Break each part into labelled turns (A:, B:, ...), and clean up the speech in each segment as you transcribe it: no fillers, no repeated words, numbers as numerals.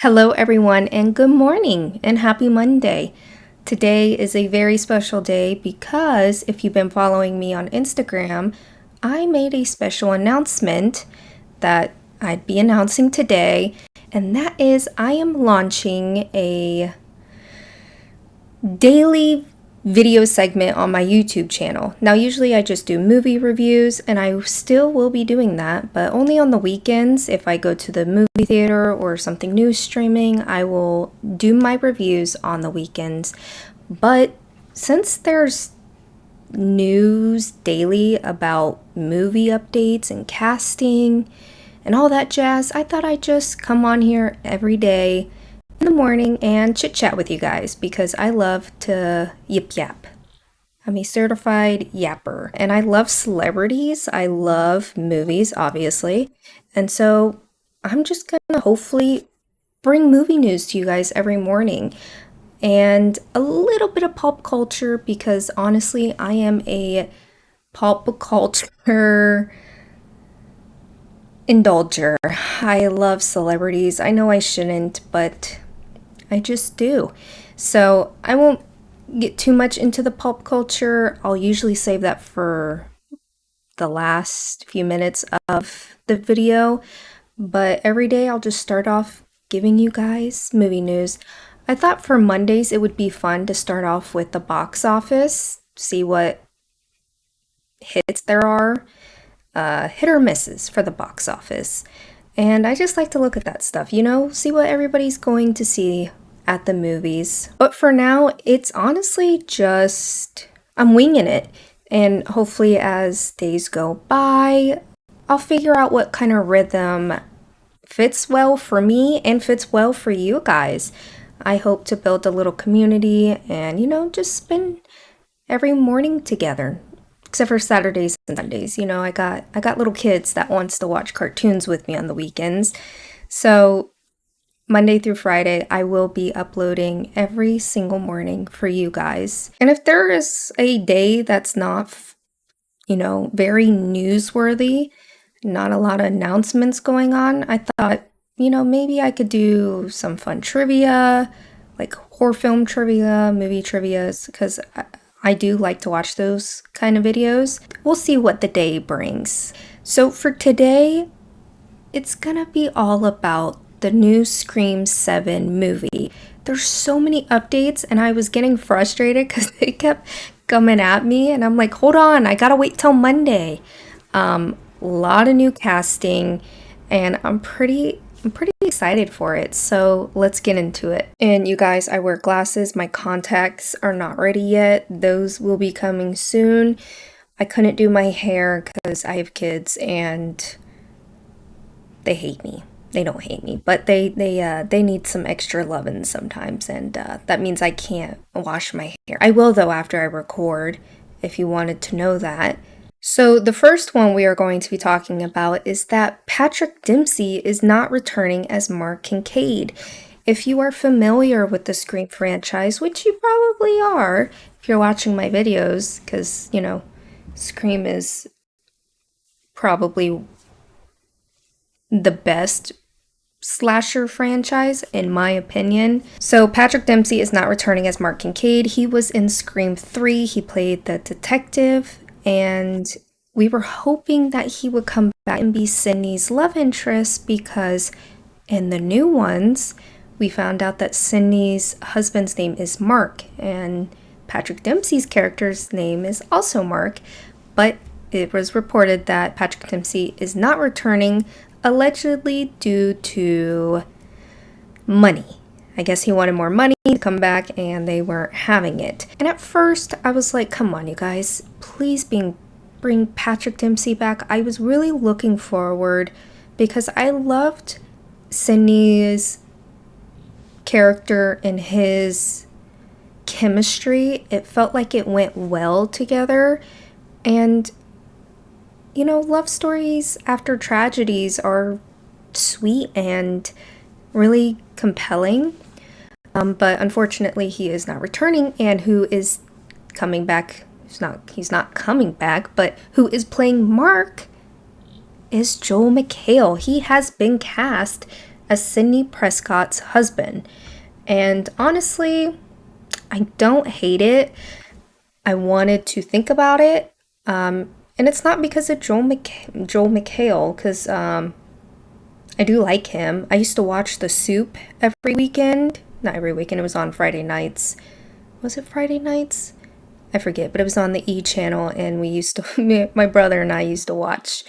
A: Hello, everyone, and good morning and happy Monday. Today is a very special day because if you've been following me on Instagram, I made a special announcement that I'd be announcing today, and that is I am launching a daily video segment on my YouTube channel. Now, usually I just do movie reviews, and I still will be doing that, but only on the weekends. If I go to the movie theater or something new streaming, I will do my reviews on the weekends. But since there's news daily about movie updates and casting and all that jazz, I thought I'd just come on here every day in the morning and chit chat with you guys because I love to yap. I'm a certified yapper and I love celebrities. I love movies, obviously. And so I'm just gonna hopefully bring movie news to you guys every morning and a little bit of pop culture because honestly, I am a pop culture indulger. I love celebrities. I know I shouldn't, but I just do. So I won't get too much into the pop culture. I'll usually save that for the last few minutes of the video. But every day I'll just start off giving you guys movie news. I thought for Mondays it would be fun to start off with the box office, see what hits there are, hit or misses for the box office. And I just like to look at that stuff, see what everybody's going to see at the movies. But for now, it's honestly just, I'm winging it. And hopefully as days go by, I'll figure out what kind of rhythm fits well for me and fits well for you guys. I hope to build a little community and, just spend every morning together. Except for Saturdays and Sundays. I got little kids that wants to watch cartoons with me on the weekends. So Monday through Friday, I will be uploading every single morning for you guys. And if there is a day that's not, very newsworthy, not a lot of announcements going on, I thought, maybe I could do some fun trivia, like horror film trivia, movie trivias, because I do like to watch those kind of videos. We'll see what the day brings. So for today, it's gonna be all about the new Scream 7 movie. There's so many updates and I was getting frustrated because they kept coming at me and I'm like, hold on, I gotta wait till Monday. A lot of new casting and I'm pretty excited for it, so let's get into it. And you guys, I wear glasses. My contacts are not ready yet. Those will be coming soon. I couldn't do my hair because I have kids and they hate me. They don't hate me, but they need some extra loving sometimes, and that means I can't wash my hair. I will though after I record, if you wanted to know that. So the first one we are going to be talking about is that Patrick Dempsey is not returning as Mark Kincaid. If you are familiar with the Scream franchise, which you probably are if you're watching my videos, because, Scream is probably the best slasher franchise in my opinion. So Patrick Dempsey is not returning as Mark Kincaid. He was in Scream 3. He played the detective. And we were hoping that he would come back and be Sydney's love interest because in the new ones, we found out that Sydney's husband's name is Mark and Patrick Dempsey's character's name is also Mark. But it was reported that Patrick Dempsey is not returning, allegedly due to money. I guess he wanted more money to come back and they weren't having it. And at first I was like, come on you guys, please bring Patrick Dempsey back. I was really looking forward because I loved Sydney's character and his chemistry. It felt like it went well together. And, love stories after tragedies are sweet and really compelling. But unfortunately, he is not returning, and who is coming back? He's not coming back, but who is playing Mark is Joel McHale. He has been cast as Sidney Prescott's husband. And honestly, I don't hate it. I wanted to think about it. And it's not because of Joel McHale, because I do like him. I used to watch The Soup every weekend. Not every weekend, it was on Friday nights. Was it Friday nights? I forget, but it was on the E channel, and we used to, my brother and I used to watch.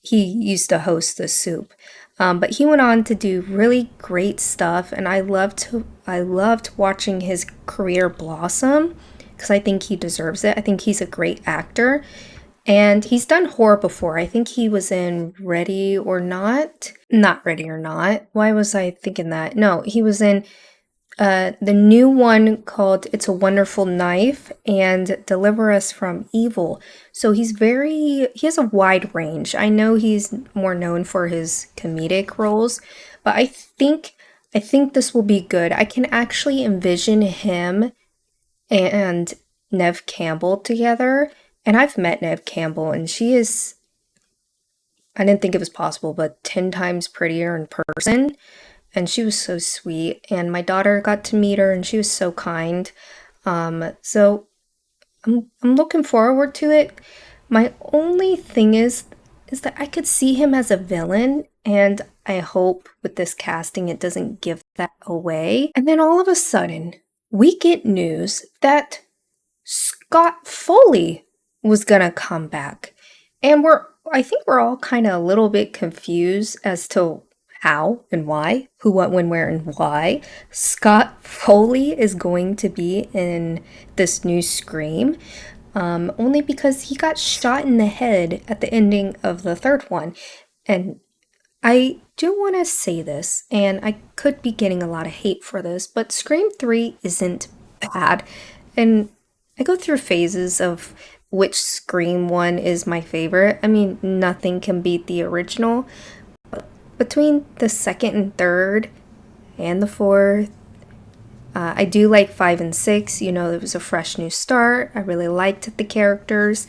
A: He used to host The Soup. But he went on to do really great stuff, and I loved watching his career blossom because I think he deserves it. I think he's a great actor. And he's done horror before. I think he was in Ready or Not. Not Ready or Not. Why was I thinking that? No, he was in the new one called It's a Wonderful Knife and Deliver Us from Evil. So he has a wide range. I know he's more known for his comedic roles, but I think this will be good. I can actually envision him and Neve Campbell together. And I've met Neve Campbell, and she is, I didn't think it was possible, but 10 times prettier in person. And she was so sweet. And my daughter got to meet her, and she was so kind. So I'm looking forward to it. My only thing is that I could see him as a villain, and I hope with this casting it doesn't give that away. And then all of a sudden, we get news that Scott Foley was gonna come back. And I think we're all kind of a little bit confused as to how and why, who, what, when, where, and why. Scott Foley is going to be in this new Scream, only because he got shot in the head at the ending of the third one. And I do want to say this, and I could be getting a lot of hate for this, but Scream 3 isn't bad. And I go through phases of which Scream one is my favorite. I mean, nothing can beat the original. But between the second and third and the fourth, I do like 5 and 6. You know, it was a fresh new start. I really liked the characters.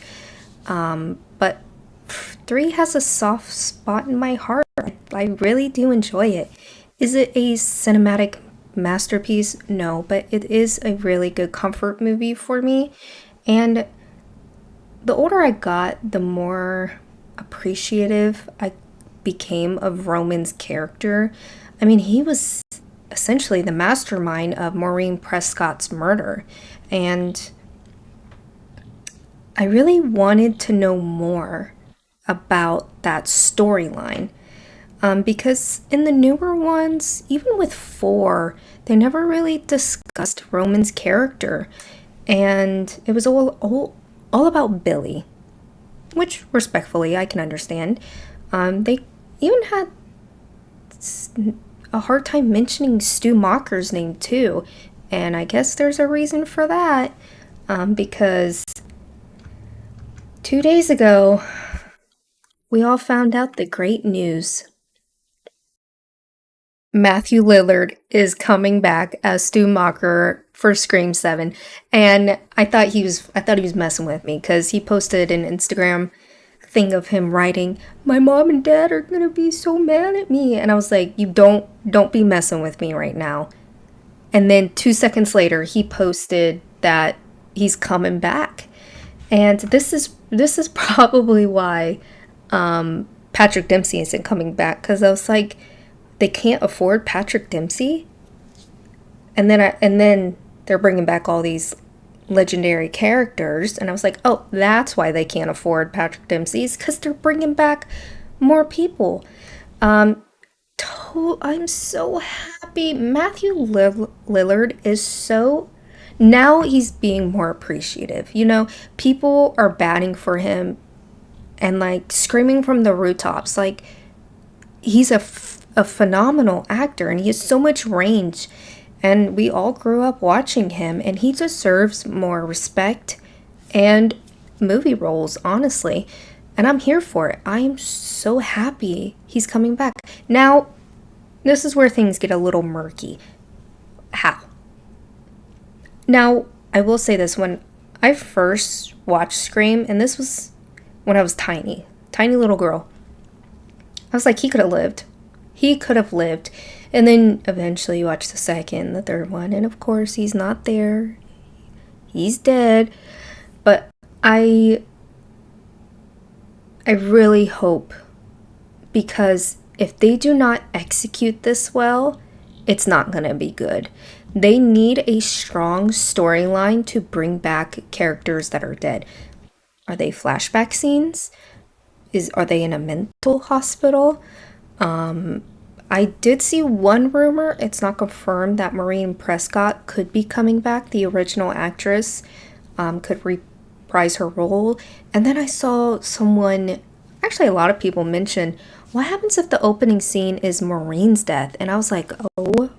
A: But 3 has a soft spot in my heart. I really do enjoy it. Is it a cinematic masterpiece? No, but it is a really good comfort movie for me. And the older I got, the more appreciative I became of Roman's character. I mean, he was essentially the mastermind of Maureen Prescott's murder. And I really wanted to know more about that storyline. Because in the newer ones, even with 4, they never really discussed Roman's character. And it was all about Billy, which respectfully I can understand. They even had a hard time mentioning Stu Macher's name too, and I guess there's a reason for that, because 2 days ago we all found out the great news. Matthew Lillard is coming back as Stu Macher for Scream 7, and I thought he was messing with me because he posted an Instagram thing of him writing, "My mom and dad are gonna be so mad at me," and I was like, "You don't be messing with me right now." And then 2 seconds later, he posted that he's coming back, and this is probably why Patrick Dempsey isn't coming back, because I was like, they can't afford Patrick Dempsey, and then they're bringing back all these legendary characters, and I was like, oh, that's why they can't afford Patrick Dempsey's, because they're bringing back more people. I'm so happy. Matthew Lillard is so, now he's being more appreciative. You know, people are batting for him and like screaming from the rooftops, like he's a phenomenal actor, and he has so much range, and we all grew up watching him, and he deserves more respect and movie roles, honestly, and I'm here for it. I'm so happy he's coming back. Now, this is where things get a little murky. How? Now, I will say this, when I first watched Scream, and this was when I was tiny little girl, I was like, he could have lived. He could have lived. And then eventually you watch the second, the third one, and of course he's not there. He's dead. But I really hope, because if they do not execute this well, it's not going to be good. They need a strong storyline to bring back characters that are dead. Are they flashback scenes? Are they in a mental hospital? I did see one rumor, it's not confirmed, that Maureen Prescott could be coming back. The original actress could reprise her role. And then I saw someone, actually, a lot of people mention, what happens if the opening scene is Maureen's death? And I was like, oh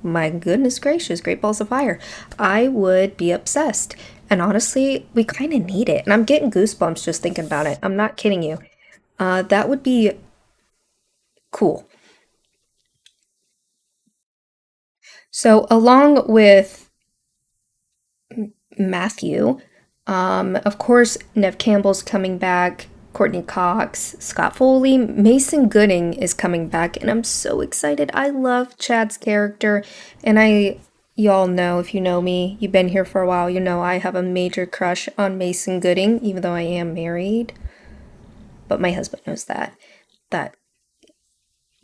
A: my goodness gracious, great balls of fire. I would be obsessed. And honestly, we kind of need it. And I'm getting goosebumps just thinking about it. I'm not kidding you. That would be cool. So, along with Matthew, of course, Nev Campbell's coming back, Courtney Cox, Scott Foley, Mason Gooding is coming back, and I'm so excited. I love Chad's character, and y'all know, if you know me, you've been here for a while, you know I have a major crush on Mason Gooding, even though I am married. But my husband knows that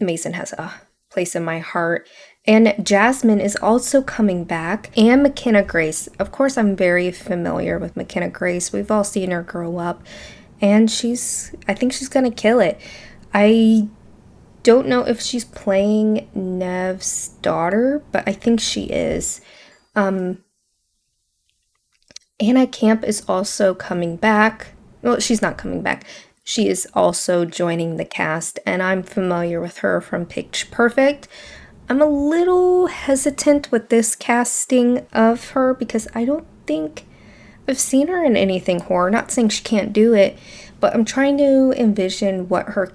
A: Mason has a place in my heart. And Jasmine is also coming back, and McKenna Grace. Of course, I'm very familiar with McKenna Grace. We've all seen her grow up, and I think she's gonna kill it. I don't know if she's playing Nev's daughter, but I think she is. Anna Camp is also coming back. Well, she's not coming back. She is also joining the cast, and I'm familiar with her from Pitch Perfect. I'm a little hesitant with this casting of her because I don't think I've seen her in anything horror. Not saying she can't do it, but I'm trying to envision what who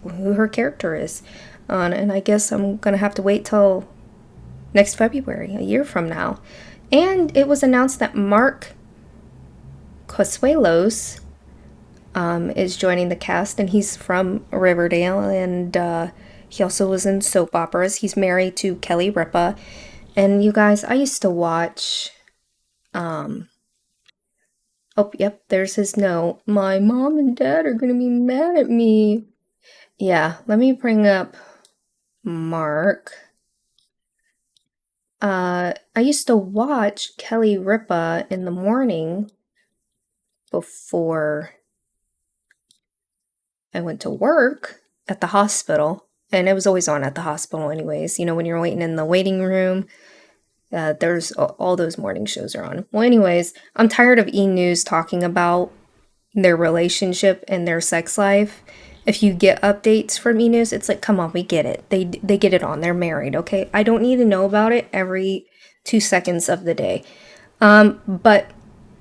A: her character is. And I guess I'm gonna have to wait till next February, a year from now. And it was announced that Mark Consuelos is joining the cast, and he's from Riverdale, and he also was in soap operas. He's married to Kelly Ripa. And you guys, I used to watch, oh, yep, there's his note. My mom and dad are gonna be mad at me. Yeah, let me bring up Mark. I used to watch Kelly Ripa in the morning before I went to work at the hospital. And it was always on at the hospital anyways. You know, when you're waiting in the waiting room, there's all those morning shows are on. Well, anyways, I'm tired of E! News talking about their relationship and their sex life. If you get updates from E! News, it's like, come on, we get it. They get it on. They're married, okay? I don't need to know about it every 2 seconds of the day. But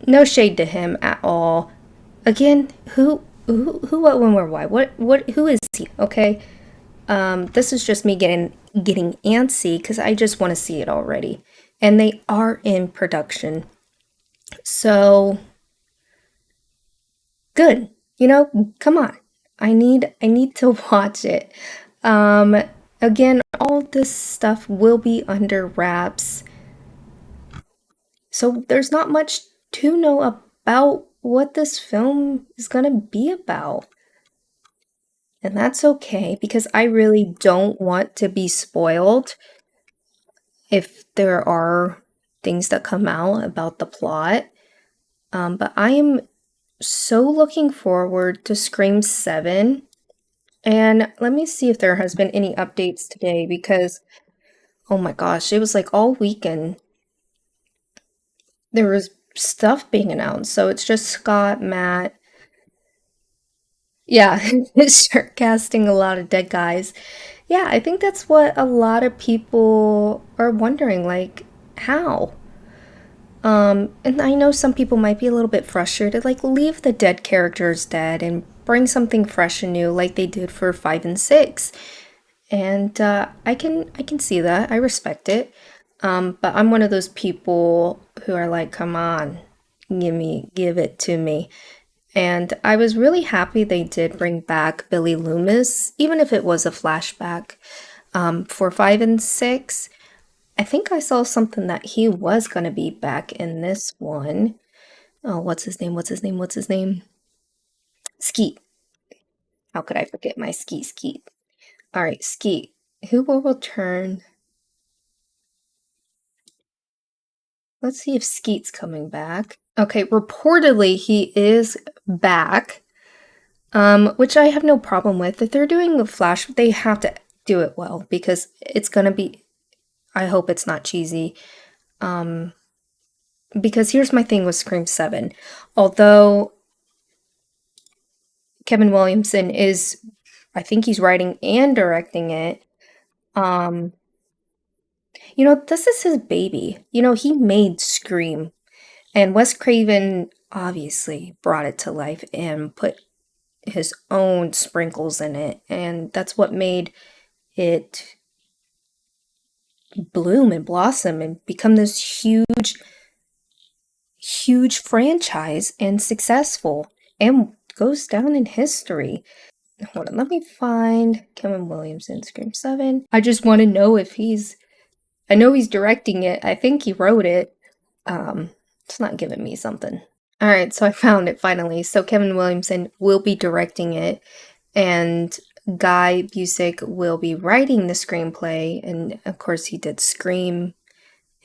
A: no shade to him at all. Again, who, what, when, where, why? Who is he? Okay. This is just me getting antsy because I just want to see it already, and they are in production. So good. You know, come on. I need to watch it. Again, all this stuff will be under wraps. So there's not much to know about what this film is going to be about. And that's okay because I really don't want to be spoiled if there are things that come out about the plot. But I am so looking forward to Scream 7. And let me see if there has been any updates today because, oh my gosh, it was like all weekend there was stuff being announced. So it's just Scott, Matt. Yeah, start casting a lot of dead guys. Yeah, I think that's what a lot of people are wondering, like, how? And I know some people might be a little bit frustrated, like, leave the dead characters dead and bring something fresh and new like they did for 5 and 6. And I can see that. I respect it. But I'm one of those people who are like, come on, give it to me. And I was really happy they did bring back Billy Loomis, even if it was a flashback. For 5 and 6, I think I saw something that he was going to be back in this one. Oh, what's his name? What's his name? What's his name? Skeet. How could I forget my Skeet? All right, Skeet. Who will return? Let's see if Skeet's coming back. Okay, reportedly he is back, which I have no problem with. If they're doing a flash, they have to do it well because it's gonna be. I hope it's not cheesy. Because here's my thing with Scream 7. Although Kevin Williamson is, I think he's writing and directing it, this is his baby. He made Scream. And Wes Craven obviously brought it to life and put his own sprinkles in it. And that's what made it bloom and blossom and become this huge franchise and successful and goes down in history. Hold on, let me find Kevin Williamson, Scream 7. I just want to know if I know he's directing it. I think he wrote it. It's not giving me something. All right, so I found it finally. So Kevin Williamson will be directing it, and Guy Busick will be writing the screenplay. And of course, he did Scream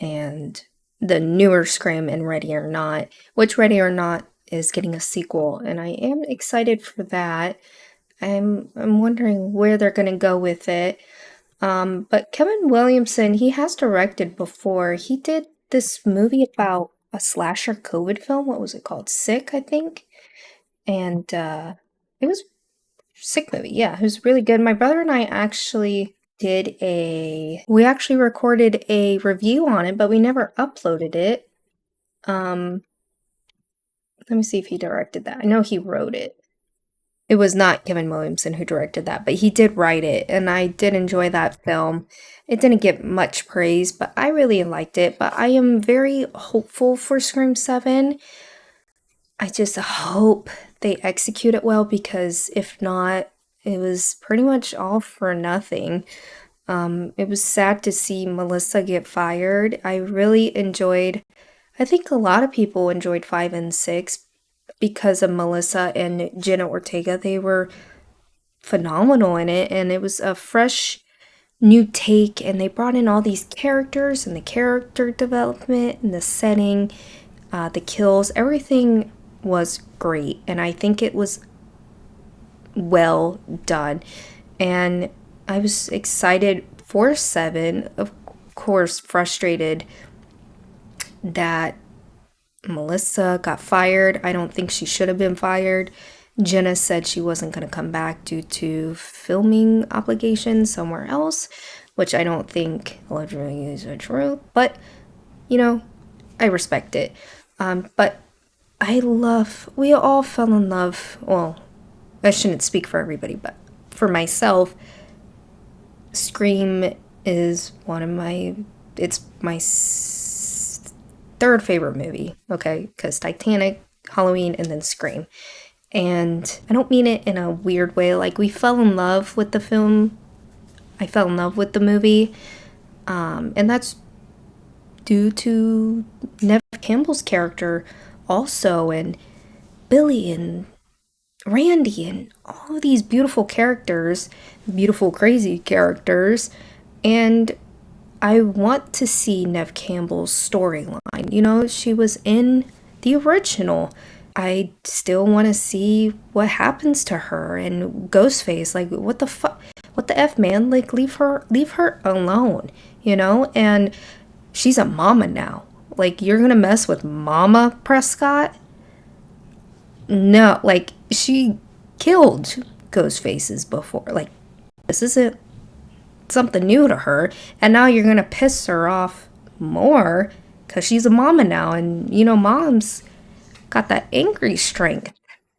A: and the newer Scream and Ready or Not, which Ready or Not is getting a sequel, and I am excited for that. I'm wondering where they're gonna go with it. But Kevin Williamson, he has directed before. He did this movie about a slasher COVID film. What was it called? Sick, I think. And it was sick movie. Yeah, it was really good. My brother and I actually we actually recorded a review on it, but we never uploaded it. Let me see if he directed that. I know he wrote it. It was not Kevin Williamson who directed that, but he did write it, and I did enjoy that film. It didn't get much praise, but I really liked it. But I am very hopeful for Scream 7. I just hope they execute it well, because if not, it was pretty much all for nothing. It was sad to see Melissa get fired. I think a lot of people enjoyed 5 and 6 because of Melissa and Jenna Ortega. They were phenomenal in it, and it was a fresh new take, and they brought in all these characters and the character development and the setting, the kills, everything was great, and I think it was well done. And I was excited for 7, of course, frustrated that Melissa got fired. I don't think she should have been fired. Jenna said she wasn't going to come back due to filming obligations somewhere else, which I don't think allegedly is the truth, but I respect it. But we all fell in love. Well, I shouldn't speak for everybody, but for myself, Scream is it's my third favorite movie, okay? Because Titanic, Halloween, and then Scream. And I don't mean it in a weird way. Like, we fell in love with the film. I fell in love with the movie. And that's due to Neve Campbell's character also, and Billy and Randy, and all of these beautiful characters, beautiful, crazy characters. And I want to see Neve Campbell's storyline. She was in the original. I still want to see what happens to her and Ghostface. Like, what the fuck? What the F, man? Like, leave her alone, And she's a mama now. Like, you're gonna mess with Mama Prescott? No, like, she killed Ghostfaces before. Like, this isn't something new to her, and now you're gonna piss her off more because she's a mama now, and mom's got that angry strength.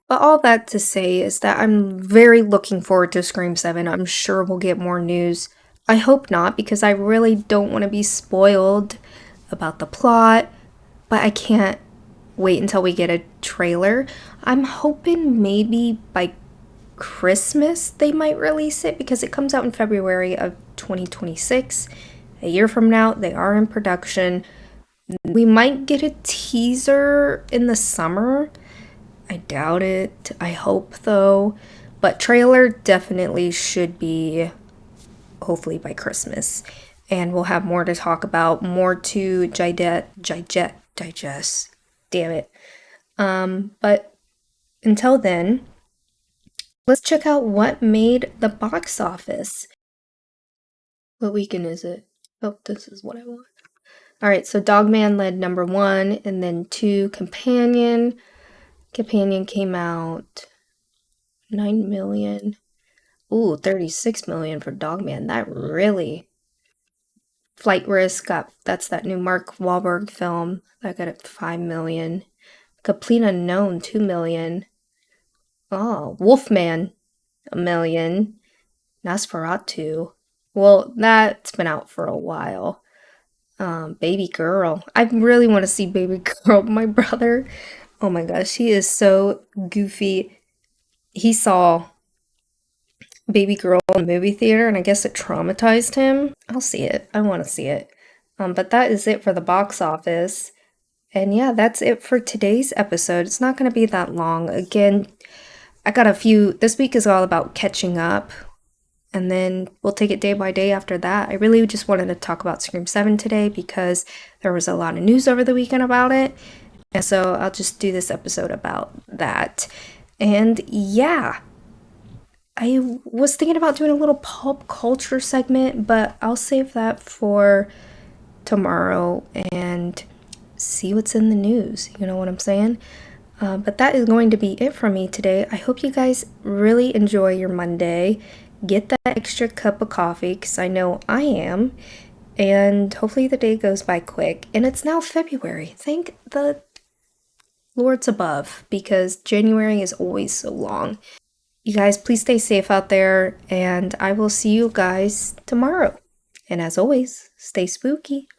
A: But all that to say is that I'm very looking forward to Scream 7. I'm sure we'll get more news. I hope not, because I really don't want to be spoiled about the plot, but I can't wait until we get a trailer. I'm hoping maybe by Christmas they might release it because it comes out in February of 2026. A year from now, they are in production. We might get a teaser in the summer. I doubt it. I hope though. But trailer definitely should be hopefully by Christmas. And we'll have more to talk about, more to digest. Damn it. But until then, let's check out what made the box office. What weekend is it? Oh, this is what I want. All right, so Dogman led number 1, and then 2, Companion. Companion came out 9 million. Ooh, 36 million for Dogman. That really. Flight Risk that's that new Mark Wahlberg film that got it 5 million. Complete Unknown 2 million. Oh, Wolfman 1 million. Nosferatu. Well, that's been out for a while. Baby Girl. I really want to see Baby Girl. My brother, oh my gosh, he is so goofy. He saw Baby Girl in the movie theater, and I guess it traumatized him. I'll see it. I want to see it. But that is it for the box office. And yeah, that's it for today's episode. It's not going to be that long. Again, I got a few. This week is all about catching up. And then we'll take it day by day after that. I really just wanted to talk about Scream 7 today because there was a lot of news over the weekend about it. And so I'll just do this episode about that. And yeah, I was thinking about doing a little pop culture segment, but I'll save that for tomorrow and see what's in the news. You know what I'm saying? But that is going to be it for me today. I hope you guys really enjoy your Monday. Get that extra cup of coffee because I know I am. And hopefully the day goes by quick. And it's now February. Thank the Lords above because January is always so long. You guys, please stay safe out there. And I will see you guys tomorrow. And as always, stay spooky.